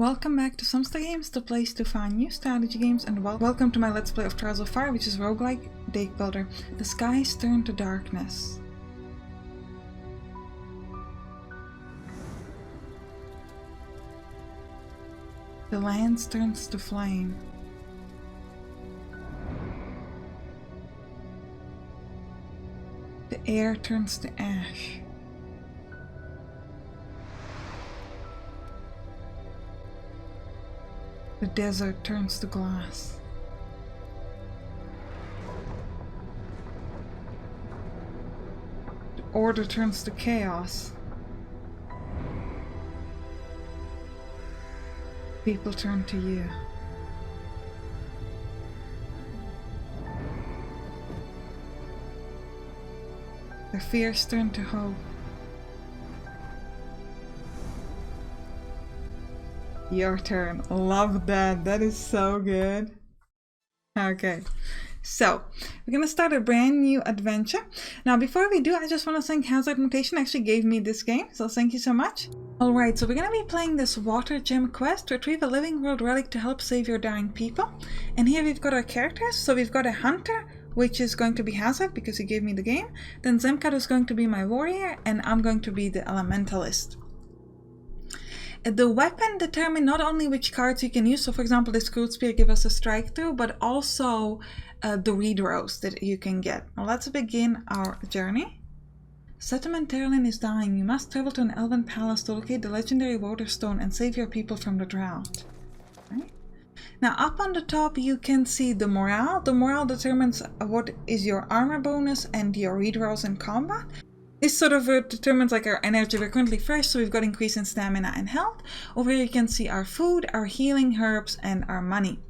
Welcome back to Sampstra Games, the place to find new strategy games, and welcome to my Let's Play of Trials of Fire, which is roguelike Deckbuilder. The skies turn to darkness. The land turns to flame. The air turns to ash. The desert turns to glass. The order turns to chaos. People turn to you. Their fears turn to hope. Your turn. Love that. That is so good. Okay. So, we're gonna start a brand new adventure. Now, before we do, I just want to thank Hazard Mutation. Actually gave me this game, so thank you so much. Alright, so we're gonna be playing this water gem quest. Retrieve a living world relic to help save your dying people. And here we've got our characters. So we've got a hunter, which is going to be Hazard because he gave me the game. Then Zemkat is going to be my warrior, and I'm going to be the elementalist. The weapon determines not only which cards you can use, so for example this crude spear gives us a strike through, but also the redrows that you can get. Now let's begin our journey. Settlement Terlin is dying. You must travel to an elven palace to locate the legendary water stone and save your people from the drought. Right. Now up on the top you can see the morale. The morale determines what is your armor bonus and your redrows in combat. This sort of determines like our energy. We're currently fresh, so we've got increase in stamina and health. Over here you can see our food, our healing herbs, and our money.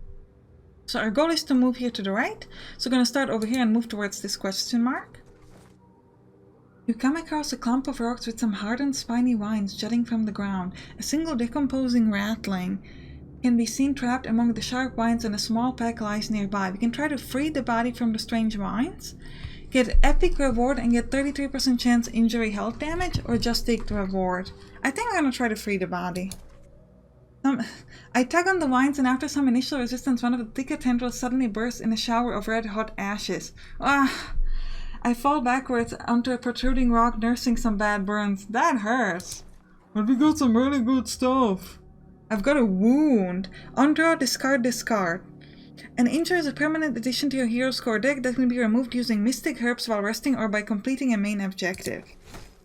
So our goal is to move here to the right. So we're going to start over here and move towards this question mark. You come across a clump of rocks with some hardened spiny vines jutting from the ground. A single decomposing ratling can be seen trapped among the sharp vines, and a small pack lies nearby. We can try to free the body from the strange vines. Get epic reward and get 33% chance injury health damage, or just take the reward. I think I'm gonna try to free the body. I tug on the vines, and after some initial resistance, one of the thicker tendrils suddenly bursts in a shower of red hot ashes. Ah! I fall backwards onto a protruding rock, nursing some bad burns. That hurts. But we got some really good stuff. I've got a wound. Undraw, discard, discard. An injury is a permanent addition to your hero score deck that can be removed using mystic herbs while resting or by completing a main objective.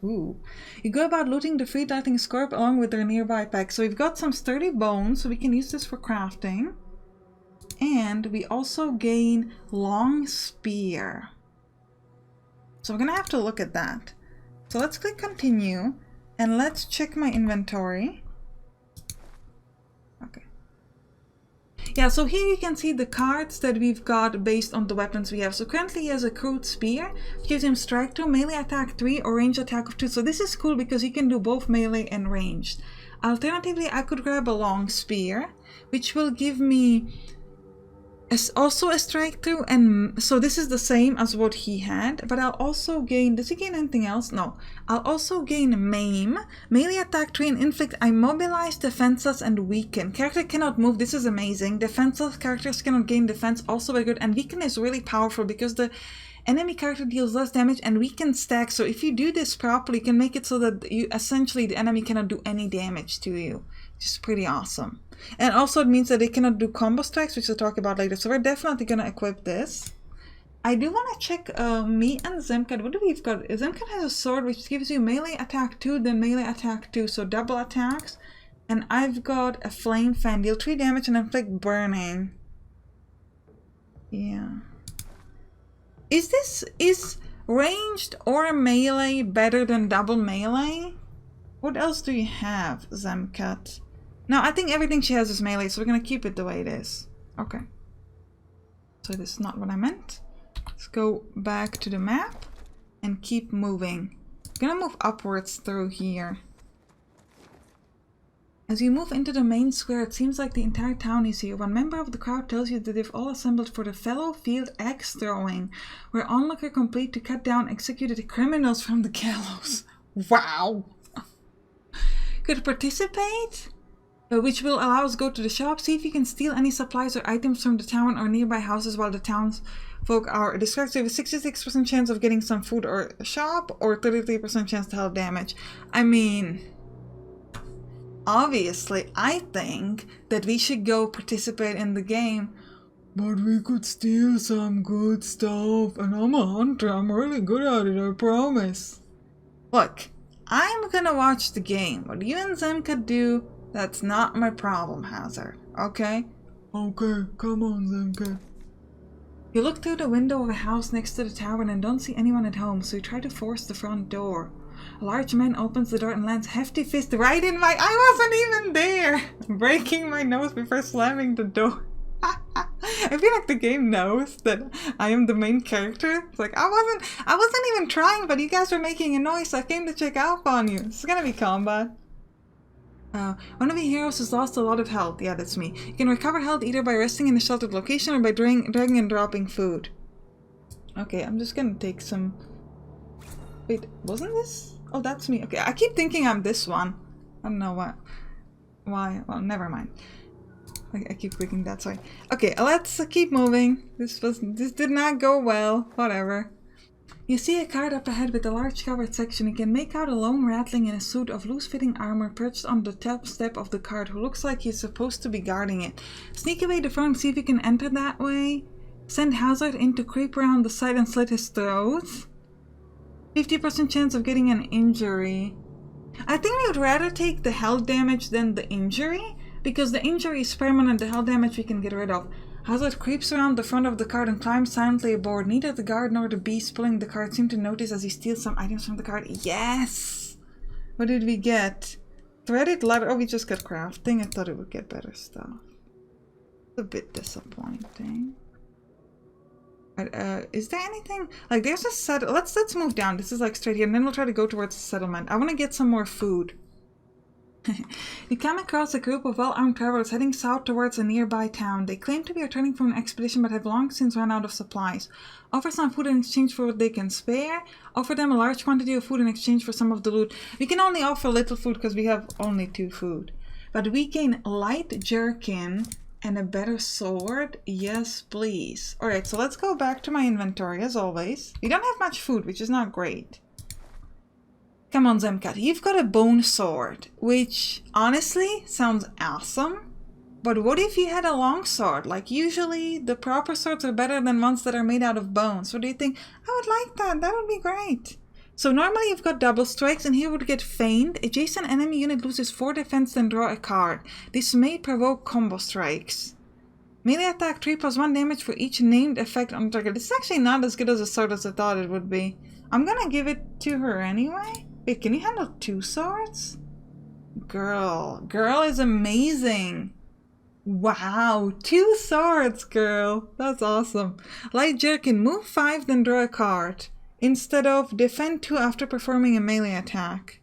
Ooh. You go about looting the free darting scorp along with their nearby pack. So we've got some sturdy bones, so we can use this for crafting. And we also gain long spear. So we're gonna have to look at that. So let's click continue and let's check my inventory. Okay. Yeah, so here you can see the cards that we've got based on the weapons we have. So currently he has a crude spear, which gives him strike 2, melee attack 3, or range attack of 2. So this is cool because you can do both melee and ranged. Alternatively, I could grab a long spear, which will give me also a strike through, and so this is the same as what he had, but I'll also gain, does he gain anything else? No. I'll also gain maim, melee attack 3 and inflict, immobilize, defenseless, and weaken. Character cannot move, this is amazing. Defenseless characters cannot gain defense, also very good, and weaken is really powerful because the enemy character deals less damage and weaken stack, so if you do this properly, you can make it so that you essentially the enemy cannot do any damage to you, which is pretty awesome. And also it means that they cannot do combo strikes, which I'll talk about later. So we're definitely going to equip this. I do want to check me and Zemkat. What do we've got? Zemkat has a sword which gives you melee attack 2, then melee attack 2. So double attacks. And I've got a flame fan. Deal 3 damage and inflict burning. Yeah. Is ranged or melee better than double melee? What else do you have, Zemkat? No, I think everything she has is melee, so we're gonna keep it the way it is. Okay. So this is not what I meant. Let's go back to the map and keep moving. I'm gonna move upwards through here. As you move into the main square, it seems like the entire town is here. One member of the crowd tells you that they've all assembled for the fellow field axe throwing, where onlooker complete to cut down executed criminals from the gallows. Wow! Could participate? which will allow us to go to the shop, see if you can steal any supplies or items from the town or nearby houses while the townsfolk are distracted. With a 66% chance of getting some food or a shop, or 33% chance to help damage. I mean, obviously, I think that we should go participate in the game. But we could steal some good stuff, and I'm a hunter. I'm really good at it, I promise. Look, I'm gonna watch the game. What you and Zemka do, that's not my problem, Hazard. Okay? Okay, come on, Zemka. You look through the window of a house next to the tavern and don't see anyone at home, so you try to force the front door. A large man opens the door and lands a hefty fist right in my... I wasn't even there! Breaking my nose before slamming the door. I feel like the game knows that I am the main character. It's like, I wasn't even trying, but you guys were making a noise, so I came to check out on you. This is gonna be combat. One of the heroes has lost a lot of health. Yeah, that's me. You can recover health either by resting in a sheltered location or by dragging and dropping food. Okay, I'm just gonna take some... Wait, wasn't this? Oh, that's me. Okay, I keep thinking I'm this one. I don't know what. Why? Well, never mind. I keep clicking that, sorry. Okay, let's keep moving. This did not go well. Whatever. You see a cart up ahead with a large covered section. You can make out a lone ratling in a suit of loose-fitting armor perched on the top step of the cart, who looks like he's supposed to be guarding it. Sneak away the front, see if you can enter that way. Send Hazard in to creep around the side and slit his throat. 50% chance of getting an injury. I think we would rather take the health damage than the injury, because the injury is permanent, the health damage we can get rid of. Hazard creeps around the front of the cart and climbs silently aboard. Neither the guard nor the beast pulling the cart seem to notice as he steals some items from the cart. Yes! What did we get? Threaded leather. Oh, we just got crafting. I thought it would get better stuff. It's a bit disappointing. Is there anything? Like, there's a set. Let's move down. This is like straight here, and then we'll try to go towards the settlement. I want to get some more food. You come across a group of well-armed travelers heading south towards a nearby town. They claim to be returning from an expedition but have long since run out of supplies. Offer some food in exchange for what they can spare. Offer them a large quantity of food in exchange for some of the loot. We can only offer little food because we have only 2 food. But we gain light jerkin and a better sword. Yes, please. Alright, so let's go back to my inventory as always. We don't have much food, which is not great. Come on, Zemka, you've got a bone sword, which honestly sounds awesome. But what if you had a long sword? Like, usually the proper swords are better than ones that are made out of bones. What do you think? I would like that. That would be great. So normally you've got double strikes, and here would get feigned. Adjacent enemy unit loses 4 defense, then draw a card. This may provoke combo strikes. Melee attack 3+1 damage for each named effect on the target. This is actually not as good as a sword as I thought it would be. I'm gonna give it to her anyway. Wait, can you handle 2 swords? Girl is amazing. Wow, 2 swords, girl. That's awesome. Light jerkin, move 5, then draw a card. Instead of defend 2 after performing a melee attack.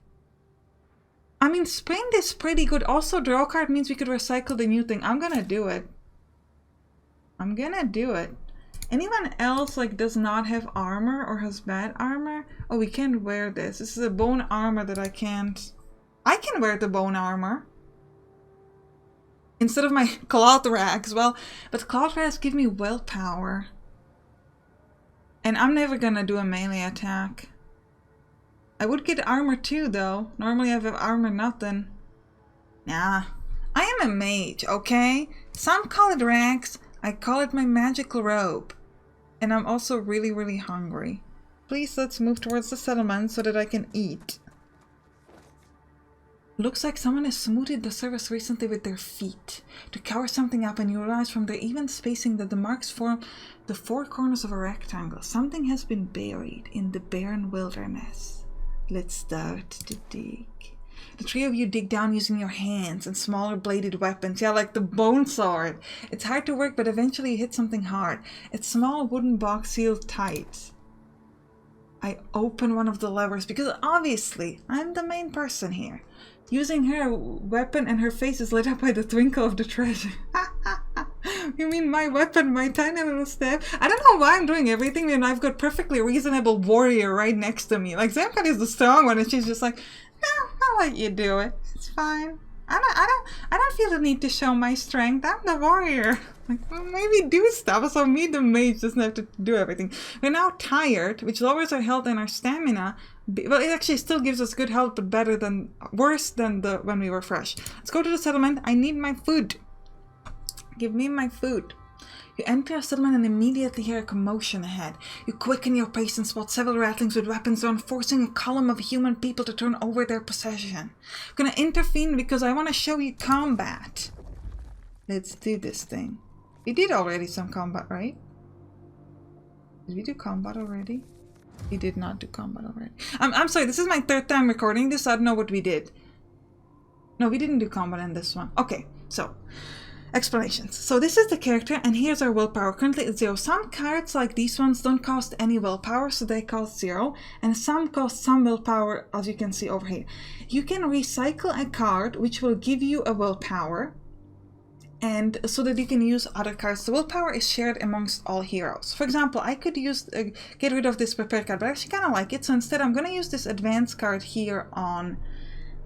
I mean, sprint is pretty good. Also, draw card means we could recycle the new thing. I'm gonna do it. Anyone else like does not have armor or has bad armor? Oh, we can't wear this. This is a bone armor that I can't... I can wear the bone armor. Instead of my cloth rags. Well, but cloth rags give me willpower. And I'm never gonna do a melee attack. I would get armor too, though. Normally I have armor nothing. Nah. I am a mage, okay? Some call it rags. I call it my magical robe. And I'm also really, really hungry. Please, let's move towards the settlement so that I can eat. Looks like someone has smoothed the surface recently with their feet to cover something up, and you realize from their even spacing that the marks form the 4 corners of a rectangle. Something has been buried in the barren wilderness. Let's start to dig. The 3 of you dig down using your hands and smaller bladed weapons. Yeah, like the bone sword. It's hard to work, but eventually you hit something hard. It's a small wooden box sealed tight. I open one of the levers because obviously I'm the main person here. Using her weapon, and her face is lit up by the twinkle of the treasure. You mean my weapon, my tiny little staff? I don't know why I'm doing everything when I've got perfectly reasonable warrior right next to me. Like, Zemka is the strong one, and she's just like, no, I'll let you do it. It's fine. I don't feel the need to show my strength. I'm the warrior. Like, well, maybe do stuff. So me, the mage, doesn't have to do everything. We're now tired, which lowers our health and our stamina. Well, it actually still gives us good health, but worse than when we were fresh. Let's go to the settlement. I need my food. Give me my food. You enter a settlement and immediately hear a commotion ahead. You quicken your pace and spot several rattlings with weapons drawn, forcing a column of human people to turn over their possession. I'm gonna intervene because I want to show you combat. Let's do this thing. We did already some combat, right? Did we do combat already? We did not do combat already. I'm sorry, this is my third time recording this, so I don't know what we did. No, we didn't do combat in this one. Okay, so explanations. So this is the character, and here's our willpower. Currently it's 0. Some cards like these ones don't cost any willpower, so they cost 0, and some cost some willpower, as you can see over here. You can recycle a card which will give you a willpower, and so that you can use other cards. The willpower is shared amongst all heroes. For example, I could use get rid of this prepared card, but I actually kind of like it, so instead I'm going to use this advanced card here on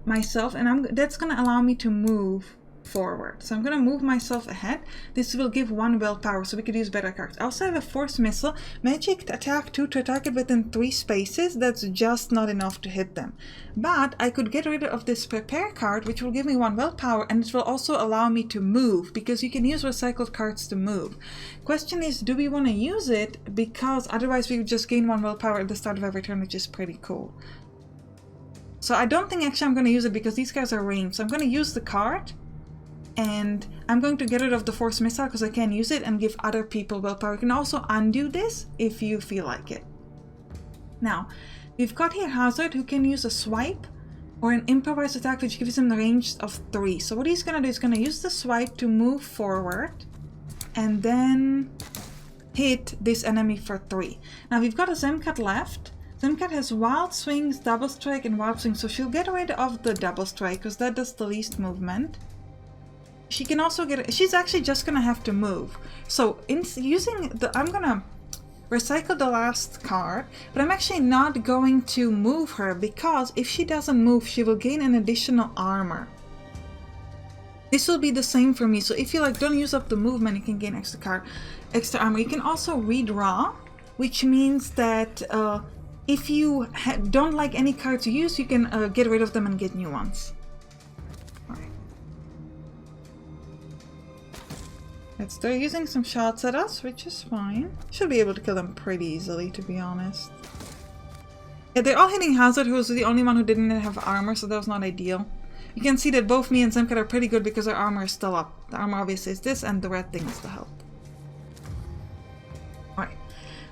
myself, and that's going to allow me to move forward. So I'm going to move myself ahead. This will give 1 willpower, so we could use better cards. I also have a force missile, magic attack 2 to attack it within 3 spaces. That's just not enough to hit them. But I could get rid of this prepare card, which will give me 1 willpower, and it will also allow me to move, because you can use recycled cards to move. Question is, do we want to use it? Because otherwise we would just gain 1 willpower at the start of every turn, which is pretty cool. So I don't think actually I'm going to use it because these guys are ranged. So I'm going to use the card, and I'm going to get rid of the force missile because I can use it and give other people willpower. You can also undo this if you feel like it. Now, we've got here Hazard, who can use a swipe or an improvised attack which gives him the range of 3. So what he's going to do is going to use the swipe to move forward and then hit this enemy for 3. Now we've got a Zemcat left. Zemcat has Wild Swings, Double Strike, and Wild Swing, so she'll get rid of the Double Strike because that does the least movement. She can also she's actually just gonna have to move. So I'm gonna recycle the last card, but I'm actually not going to move her because if she doesn't move, she will gain an additional armor. This will be the same for me. So if you don't use up the movement, you can gain extra armor. You can also redraw, which means that if you don't like any cards to use, you can get rid of them and get new ones. They're using some shots at us, which is fine. Should be able to kill them pretty easily, to be honest. Yeah, they're all hitting Hazard, who was the only one who didn't have armor, so that was not ideal. You can see that both me and Zemcat are pretty good because our armor is still up. The armor obviously is this, and the red thing is the health. Alright,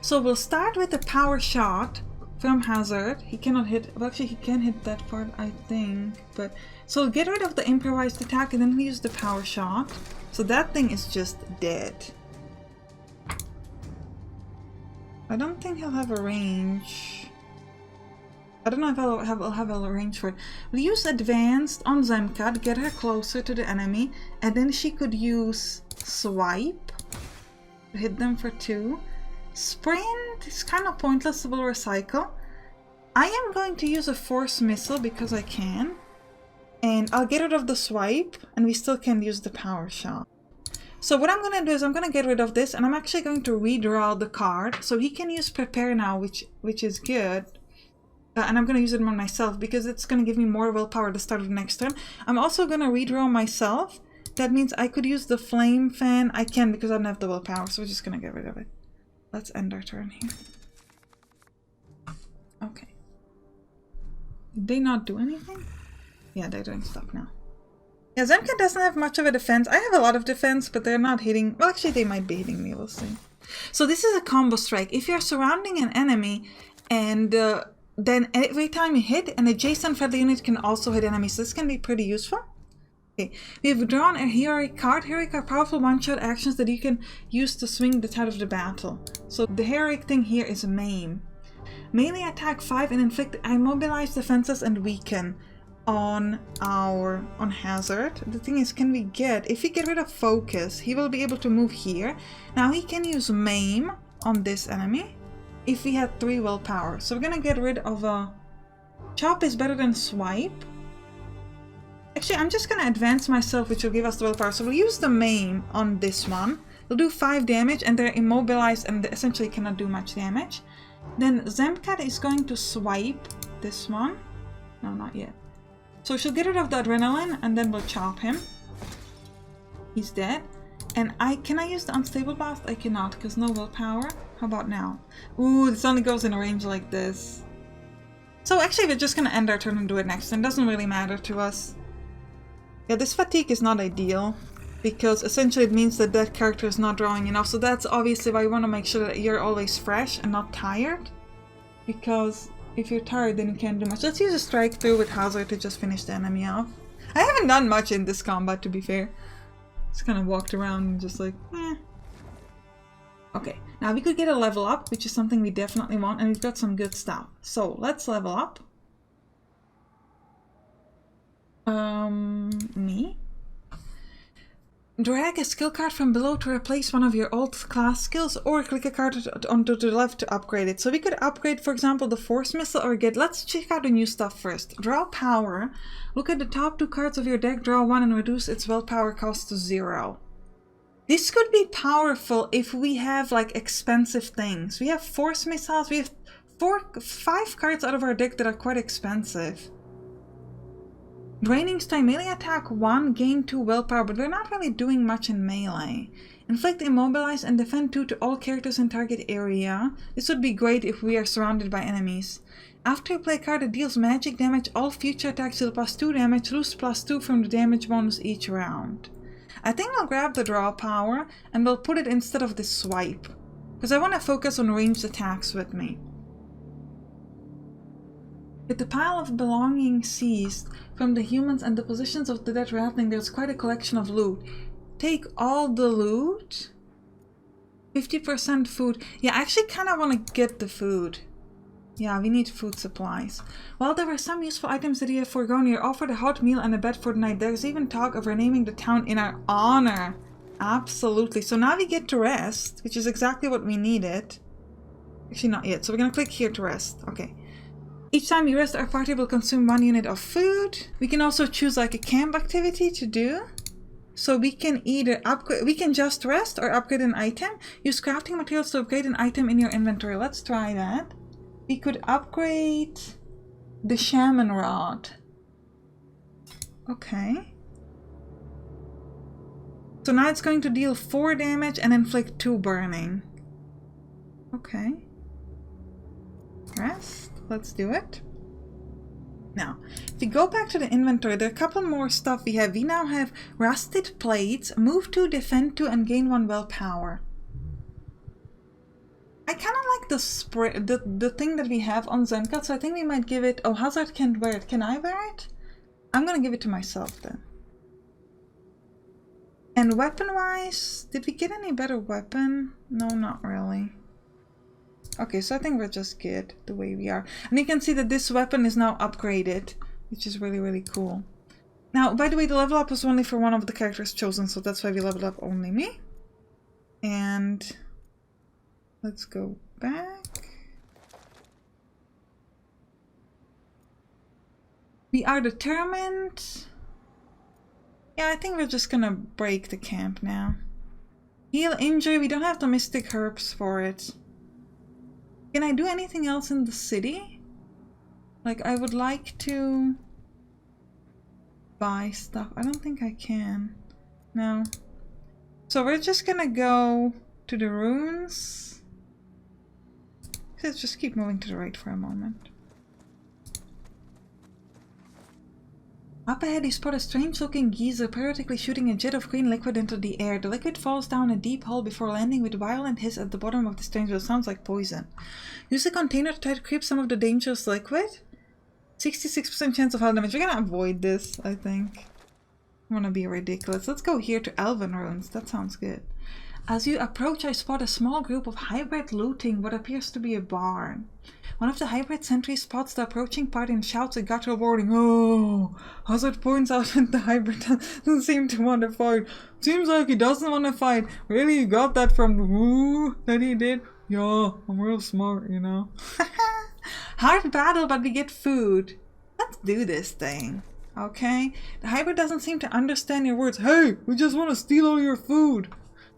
so we'll start with the power shot from Hazard. He cannot hit, well actually he can hit that part, I think, but... So we'll get rid of the improvised attack and then we use the power shot. So that thing is just dead. I don't think he'll have a range. I don't know if I'll have a range for it. We'll use advanced on Zemcat, get her closer to the enemy, and then she could use swipe to hit them for 2. Sprint is kind of pointless, so we'll recycle. I am going to use a force missile because I can. And I'll get rid of the swipe, and we still can use the power shot. So what I'm going to do is I'm going to get rid of this, and I'm actually going to redraw the card. So he can use prepare now, which is good. And I'm going to use it on myself because it's going to give me more willpower at the start of the next turn. I'm also going to redraw myself. That means I could use the flame fan. I can because I don't have the willpower, so we're just going to get rid of it. Let's end our turn here. Okay. Did they not do anything? Yeah, they're doing stuff now. Yeah, Zemcat doesn't have much of a defense. I have a lot of defense, but they're not hitting... Well, actually, they might be hitting me. We'll see. So this is a combo strike. If you're surrounding an enemy, and then every time you hit, an adjacent friendly unit can also hit enemies. So this can be pretty useful. Okay, we've drawn a heroic card. Heroic are powerful one-shot actions that you can use to swing the tide of the battle. So the heroic thing here is maim. Melee attack 5 and inflict immobilize defenses and weaken on Hazard. The thing is, can we if we get rid of focus, he will be able to move here. Now he can use maim on this enemy if we had 3 willpower. So we're gonna get rid of chop is better than swipe. Actually, I'm just gonna advance myself, which will give us the willpower. So we'll use the main on this one. They'll do 5 damage and they're immobilized and they essentially cannot do much damage. Then Zemcat is going to swipe this one. No, not yet. So she'll get rid of the adrenaline and then we'll chop him. He's dead. And can I use the unstable blast? I cannot because no willpower. How about now? Ooh, this only goes in a range like this. So actually we're just gonna end our turn and do it next and it doesn't really matter to us. Yeah, this fatigue is not ideal because essentially it means that that character is not drawing enough. So that's obviously why you want to make sure that you're always fresh and not tired. Because if you're tired, then you can't do much. Let's use a strike through with Hazard to just finish the enemy off. I haven't done much in this combat, to be fair. Just kind of walked around and just like, eh. Okay, now we could get a level up, which is something we definitely want, and we've got some good stuff. So let's level up. Me. Drag a skill card from below to replace one of your old class skills, or click a card onto the left to upgrade it. So we could upgrade, for example, the Force Missile or let's check out the new stuff first. Draw power. Look at the top 2 cards of your deck, draw 1 and reduce its willpower cost to 0. This could be powerful if we have like expensive things. We have Force Missiles, we have 5 cards out of our deck that are quite expensive. Draining Style melee attack 1, gain 2 willpower, but we're not really doing much in melee. Inflict immobilize and defend 2 to all characters in target area. This would be great if we are surrounded by enemies. After you play a card that deals magic damage, all future attacks deal +2 damage, lose +2 from the damage bonus each round. I think I'll grab the draw power and we'll put it instead of the swipe, because I want to focus on ranged attacks with me. With the pile of belongings seized from the humans and the positions of the dead rattling, there's quite a collection of loot. Take all the loot. 50% food. Yeah, I actually kind of want to get the food. Yeah, we need food supplies. While there were some useful items that you have foregone, you're offered a hot meal and a bed for the night. There's even talk of renaming the town in our honor. Absolutely. So now we get to rest, which is exactly what we needed. Actually, not yet. So we're going to click here to rest. Okay. Each time you rest, our party will consume 1 unit of food. We can also choose like a camp activity to do. So we can either upgrade, we can just rest or upgrade an item. Use crafting materials to upgrade an item in your inventory. Let's try that. We could upgrade the shaman rod. Okay. So now it's going to deal 4 damage and inflict 2 burning. Okay. Rest. Let's do it. Now, if we go back to the inventory, there are a couple more stuff we have. We now have rusted plates, move 2, defend 2, and gain 1 willpower. I kind of like the spray, the thing that we have on Zenkat, so I think we might give it. Oh, Hazard can't wear it. Can I wear it? I'm gonna give it to myself then. And weapon-wise, did we get any better weapon? No, not really. Okay, so I think we're just good the way we are. And you can see that this weapon is now upgraded, which is really, really cool. Now, by the way, the level up was only for one of the characters chosen, so that's why we leveled up only me. And let's go back. We are determined. Yeah, I think we're just gonna break the camp now. Heal injury, we don't have the mystic herbs for it. Can I do anything else in the city? Like, I would like to buy stuff. I don't think I can. No. So we're just gonna go to the ruins. Let's just keep moving to the right for a moment. Up ahead you spot a strange-looking geyser periodically shooting a jet of green liquid into the air. The liquid falls down a deep hole before landing with a violent hiss at the bottom of the strange well. Sounds like poison. Use a container to try to creep some of the dangerous liquid. 66% chance of hull damage. We're gonna avoid this, I think. I wanna be ridiculous. Let's go here to Elven Ruins. That sounds good. As you approach, I spot a small group of hybrid looting what appears to be a barn. One of the hybrid sentries spots the approaching party and shouts a guttural warning. Oh! Hazard points out that the hybrid doesn't seem to want to fight. Seems like he doesn't want to fight. Really, you got that from the woo that he did? Yeah, I'm real smart, you know. Hard battle, but we get food. Let's do this thing. okay? The hybrid doesn't seem to understand your words. Hey, we just want to steal all your food.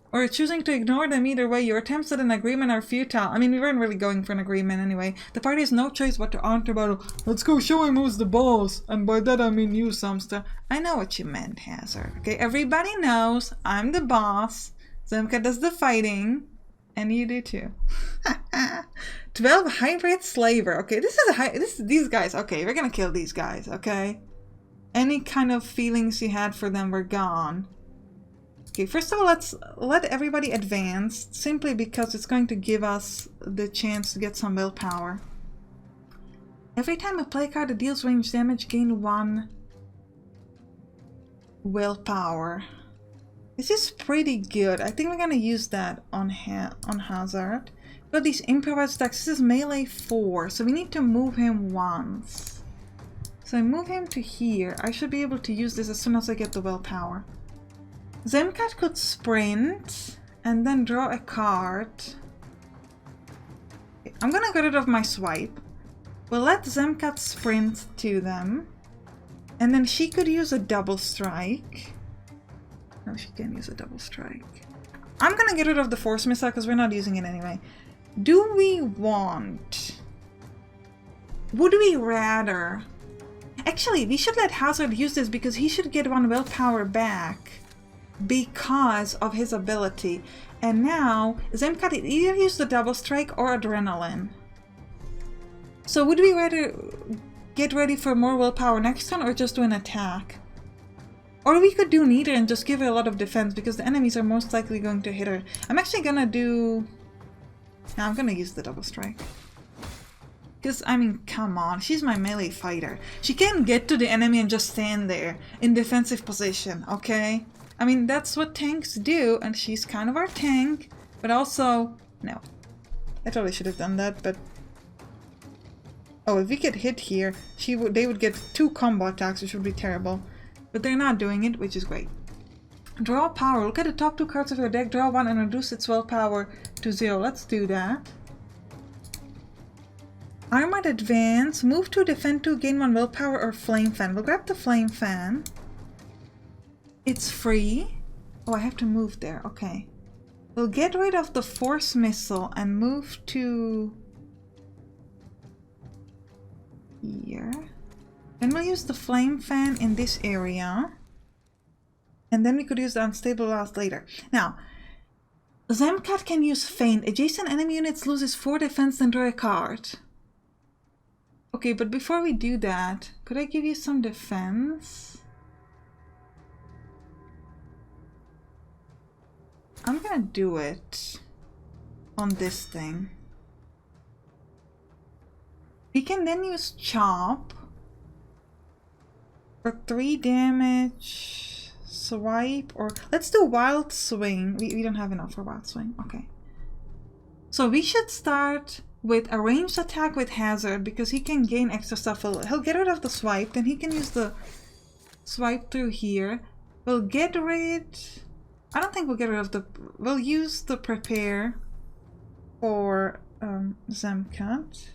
Or choosing to ignore them either way. Your attempts at an agreement are futile. I mean, we weren't really going for an agreement anyway. The party has no choice but to enter battle. Let's go show him who's the boss. And by that I mean you, Sampstra. I know what you meant, Hazard. Okay, everybody knows I'm the boss. Zemka does the fighting. And you do too. 12 hybrid slaver. Okay, these guys. Okay, we're gonna kill these guys, okay? Any kind of feelings you had for them were gone. Okay, first of all, let's let everybody advance, simply because it's going to give us the chance to get some willpower. Every time a play card that deals range damage, gain 1 willpower. This is pretty good. I think we're gonna use that on Hazard. But these improvised attacks, this is melee 4, so we need to move him once. So I move him to here. I should be able to use this as soon as I get the willpower. Zemkat could sprint and then draw a card. I'm gonna get rid of my swipe. We'll let Zemkat sprint to them. And then she could use a double strike. No, she can't use a double strike. I'm gonna get rid of the force missile because we're not using it anyway. Do we want... Would we rather... Actually, we should let Hazard use this because he should get 1 willpower back. Because of his ability. And now Zemkat either use the double strike or adrenaline. So would we rather get ready for more willpower next turn or just do an attack? Or we could do neither and just give her a lot of defense because the enemies are most likely going to hit her. I'm actually gonna do... No, I'm gonna use the double strike. Because, I mean, come on, she's my melee fighter. She can't get to the enemy and just stand there in defensive position, okay? I mean, that's what tanks do, and she's kind of our tank, but also... No. I totally should have done that, but... Oh, if we get hit here, they would get 2 combo attacks, which would be terrible. But they're not doing it, which is great. Draw power. Look at the top 2 cards of your deck, draw 1 and reduce its willpower to 0. Let's do that. Armored Advance. Move to defend 2, gain 1 willpower or Flame Fan. We'll grab the Flame Fan. It's free. Oh, I have to move there. Okay. We'll get rid of the Force Missile and move to... here. Then we'll use the Flame Fan in this area. And then we could use the Unstable Blast later. Now, Zemkat can use Feint. Adjacent enemy units loses 4 defense and draw a card. Okay, but before we do that, could I give you some defense? I'm gonna do it on this thing. We can then use Chop for 3 damage, Swipe, or let's do Wild Swing. We don't have enough for Wild Swing. Okay. So we should start with a ranged attack with Hazard because he can gain extra stuff. He'll get rid of the Swipe, then he can use the Swipe through here. We'll get rid... I don't think we'll get rid of the... We'll use the Prepare for Zemkat.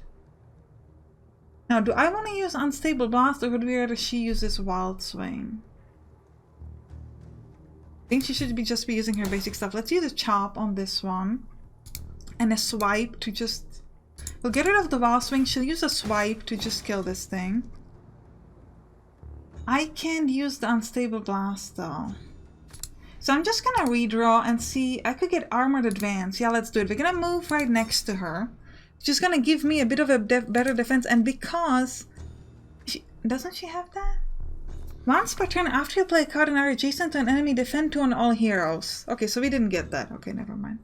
Now, do I want to use Unstable Blast or would we rather she uses Wild Swing? I think she should just be using her basic stuff. Let's use a Chop on this one. And a Swipe to just... We'll get rid of the Wild Swing. She'll use a Swipe to just kill this thing. I can't use the Unstable Blast though. So I'm just gonna redraw and see. I could get Armored Advance. Yeah, let's do it. We're gonna move right next to her. She's gonna give me a bit of a better defense. And because... Doesn't she have that? Once per turn after you play a card and are adjacent to an enemy, defend 2 on all heroes. Okay, so we didn't get that. Okay, never mind.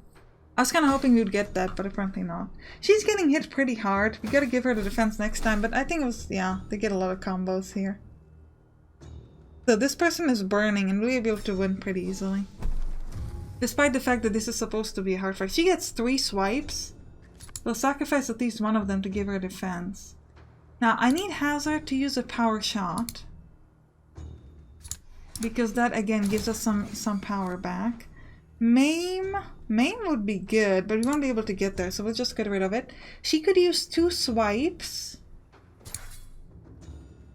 I was kind of hoping we would get that, but apparently not. She's getting hit pretty hard. We gotta give her the defense next time, but I think it was... Yeah, they get a lot of combos here. So this person is burning and we'll be able to win pretty easily. Despite the fact that this is supposed to be a hard fight. She gets 3 swipes. We'll sacrifice at least one of them to give her defense. Now, I need Hazard to use a power shot. Because that, again, gives us some power back. Maim would be good, but we won't be able to get there, so we'll just get rid of it. She could use 2 swipes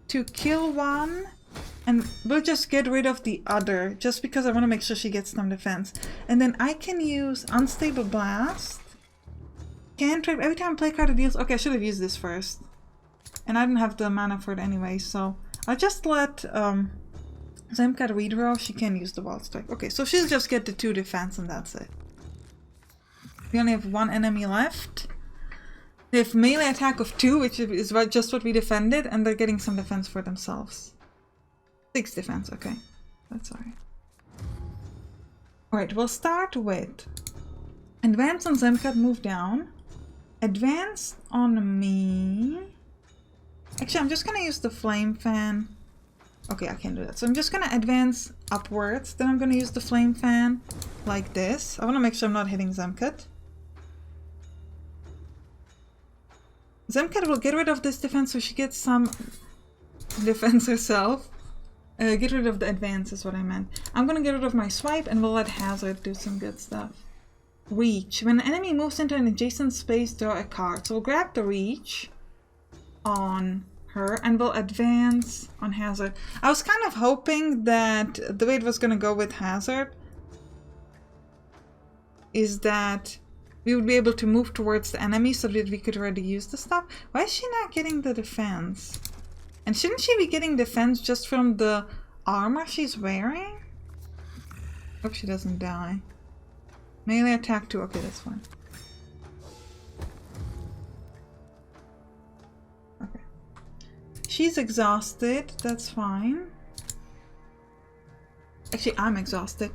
to kill one And we'll just get rid of the other, just because I want to make sure she gets some defense. And then I can use Unstable Blast. Cantrip, every time I play a card it deals... Okay, I should have used this first. And I didn't have the mana for it anyway, so... I'll just let Zemka redraw. She can use the Wild Strike. Okay, so she'll just get the 2 defense and that's it. We only have 1 enemy left. They have melee attack of 2, which is just what we defended, and they're getting some defense for themselves. 6 defense, okay. That's alright. Alright, we'll start with Advance on Zemka, move down. Advance on me. Actually, I'm just gonna use the Flame Fan. Okay, I can't do that. So I'm just gonna advance upwards. Then I'm gonna use the Flame Fan like this. I wanna make sure I'm not hitting Zemka. Zemka will get rid of this defense so she gets some defense herself. Get rid of the advance is what I meant. I'm gonna get rid of my swipe and we'll let Hazard do some good stuff. Reach. When an enemy moves into an adjacent space, draw a card. So we'll grab the Reach on her and we'll advance on Hazard. I was kind of hoping that the way it was gonna go with Hazard is that we would be able to move towards the enemy so that we could already use the stuff. Why is she not getting the defense? And shouldn't she be getting defense just from the armor she's wearing? Hope she doesn't die. Melee attack 2. Okay, that's fine. Okay. She's exhausted. That's fine. Actually, I'm exhausted.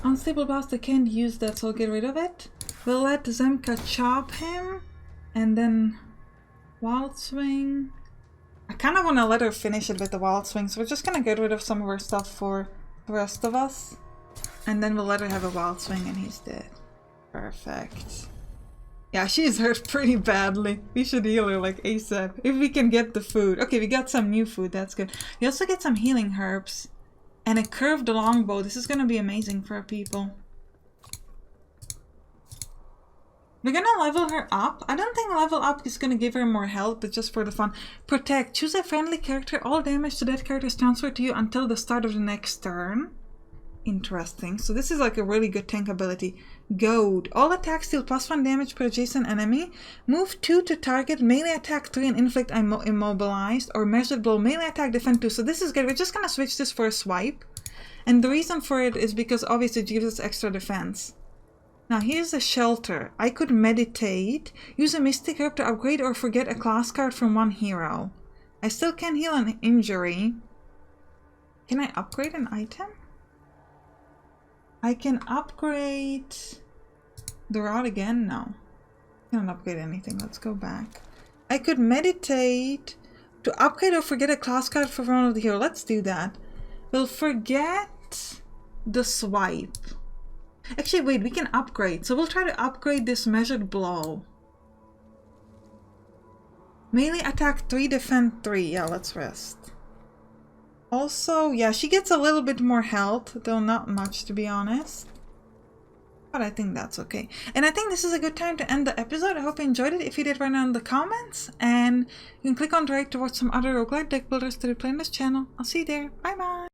Unstable Blast, I can't use that, so I'll get rid of it. We'll let Zemka chop him. And then Wild Swing. I kind of want to let her finish it with the Wild Swing, so we're just going to get rid of some of her stuff for the rest of us. And then we'll let her have a Wild Swing and he's dead. Perfect. Yeah, she's hurt pretty badly. We should heal her like ASAP. If we can get the food. Okay, we got some new food. That's good. We also get some healing herbs. And a curved longbow. This is going to be amazing for our people. We're gonna level her up. I don't think level up is gonna give her more health, but just for the fun. Protect. Choose a friendly character. All damage to that character is transferred to you until the start of the next turn. Interesting. So this is like a really good tank ability. Goad. All attacks deal +1 damage per adjacent enemy. Move 2 to target. Melee attack 3 and inflict immobilized. Or measured blow. Melee attack defend 2. So this is good. We're just gonna switch this for a swipe. And the reason for it is because obviously it gives us extra defense. Now here's a shelter. I could meditate, use a mystic herb to upgrade or forget a class card from one hero. I still can heal an injury. Can I upgrade an item? I can upgrade the rod again? No. I can't upgrade anything. Let's go back. I could meditate to upgrade or forget a class card from one of the hero. Let's do that. We'll forget the swipe. Actually, wait, we can upgrade. So we'll try to upgrade this measured blow. Melee attack 3, defend 3. Yeah, let's rest. Also, yeah, she gets a little bit more health, though not much to be honest. But I think that's okay. And I think this is a good time to end the episode. I hope you enjoyed it. If you did, write down in the comments. And you can click on the right to watch some other roguelike deck builders to replay on this channel. I'll see you there. Bye bye.